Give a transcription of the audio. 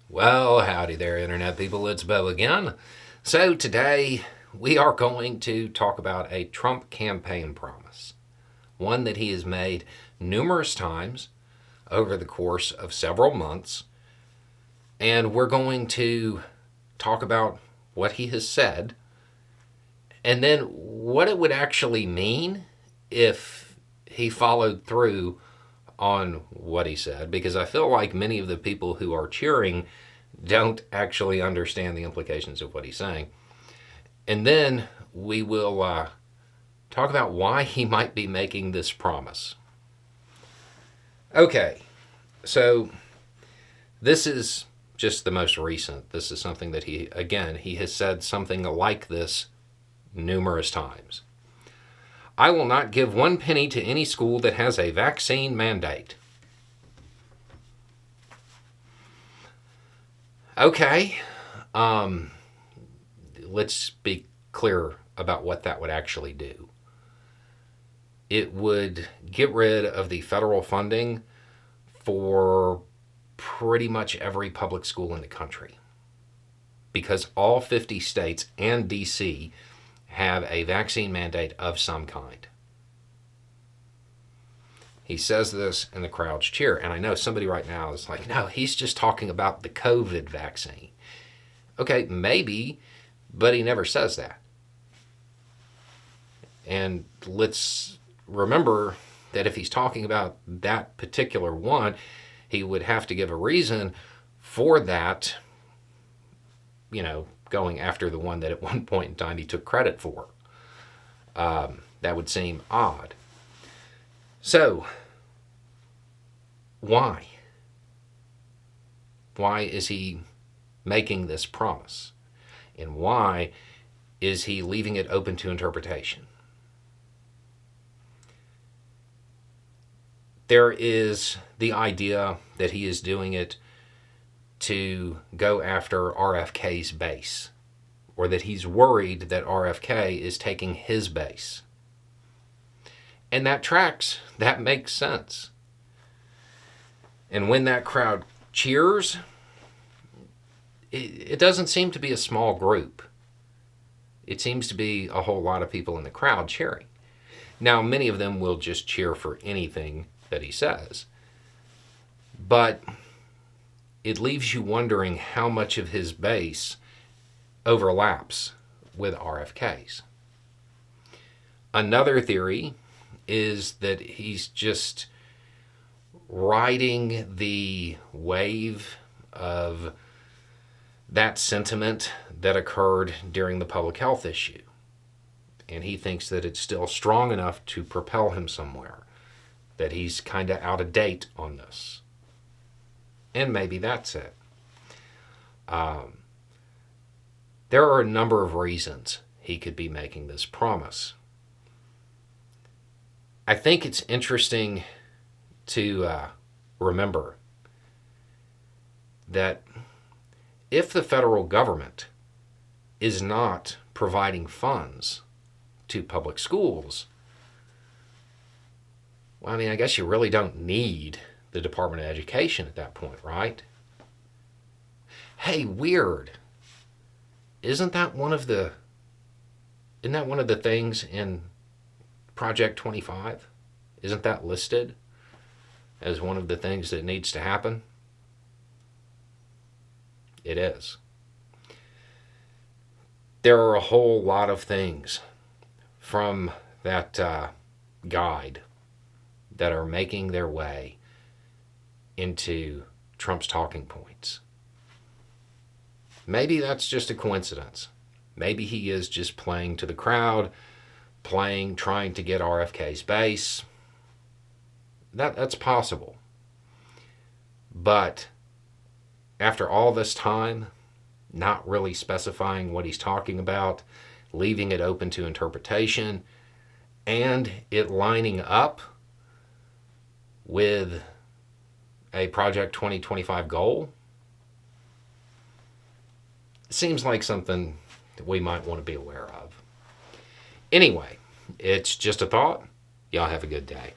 Well, howdy there, Internet people. It's Bo again. So, today we are going to talk about a Trump campaign promise, one that he has made numerous times over the course of several months. And we're going to talk about what he has said and then what it would actually mean if he followed through on what he said, because I feel like many of the people who are cheering don't actually understand the implications of what he's saying. And then we will talk about why he might be making this promise. Okay, so this is just the most recent. This is something that he has said something like this numerous times. I will not give 1 penny to any school that has a vaccine mandate. Okay, let's be clear about what that would actually do. It would get rid of the federal funding for pretty much every public school in the country, because all 50 states and DC have a vaccine mandate of some kind. He says this and the crowds cheer. And I know somebody right now is like, no, he's just talking about the COVID vaccine. Okay, maybe, but he never says that. And let's remember that if he's talking about that particular one, he would have to give a reason for that, going after the one that at one point in time he took credit for. That would seem odd. So, why? Why is he making this promise? And why is he leaving it open to interpretation? There is the idea that he is doing it to go after RFK's base, or that he's worried that RFK is taking his base. And that tracks. That makes sense. And when that crowd cheers, it doesn't seem to be a small group. It seems to be a whole lot of people in the crowd cheering. Now, many of them will just cheer for anything that he says. But it leaves you wondering how much of his base overlaps with RFK's. Another theory is that he's just riding the wave of that sentiment that occurred during the public health issue. And he thinks that it's still strong enough to propel him somewhere, that he's kind of out of date on this. And maybe that's it. There are a number of reasons he could be making this promise. I think it's interesting to remember that if the federal government is not providing funds to public schools, well, I guess you really don't need the Department of Education at that point, right? Hey, weird. Isn't that one of the things in Project 25? Isn't that listed as one of the things that needs to happen? It is. There are a whole lot of things from that guide that are making their way into Trump's talking points. Maybe that's just a coincidence. Maybe he is just playing to the crowd, trying to get RFK's base. That's possible. But after all this time, not really specifying what he's talking about, leaving it open to interpretation, and it lining up with a Project 2025 goal, seems like something that we might want to be aware of. Anyway, it's just a thought. Y'all have a good day.